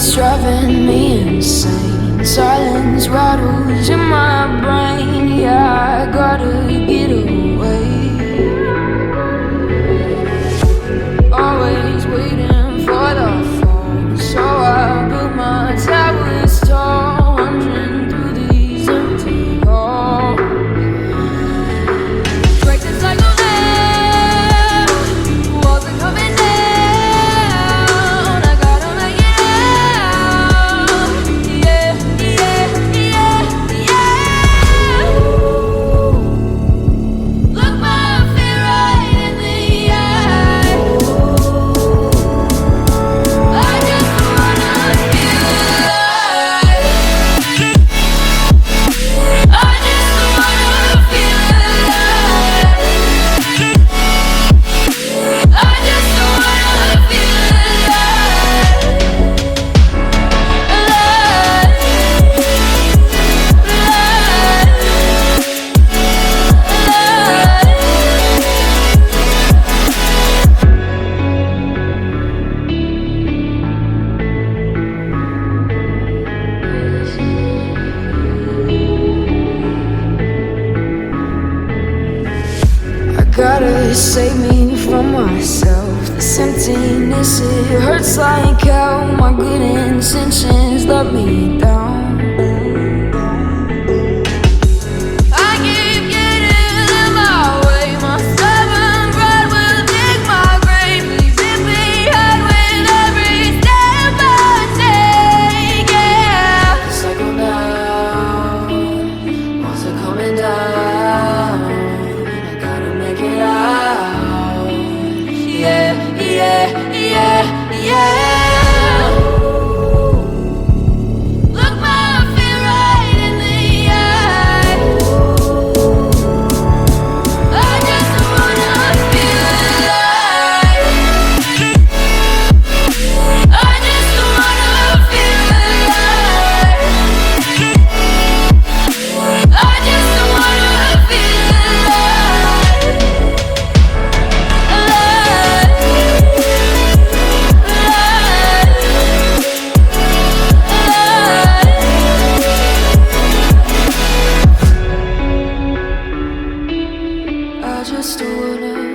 it's driving me insane. Silence rattles in my brain. Yeah, I gotta get away. Always waiting for the phone, so I built my towers tall, wandering through these empty halls. Break the cycle now, walls are coming down. I gotta make it out. Yeah, yeah, yeah, yeah. Look my fear right in the eye. I just wanna feel alive. I just wanna feel alive. I just wanna feel I gotta save me from myself. This emptiness, it hurts like hell. My good intentions let me down. I keep getting in my way. My stubborn pride will dig my grave. Please hit me hard with every step I take. Yeah, cycle down, walls are coming down. I gotta make it out. Yeah, yeah, yeah, yeah. Look my fear right in the eye. I just wanna feel alive. I just wanna feel alive. I just wanna feel alive. I just wanna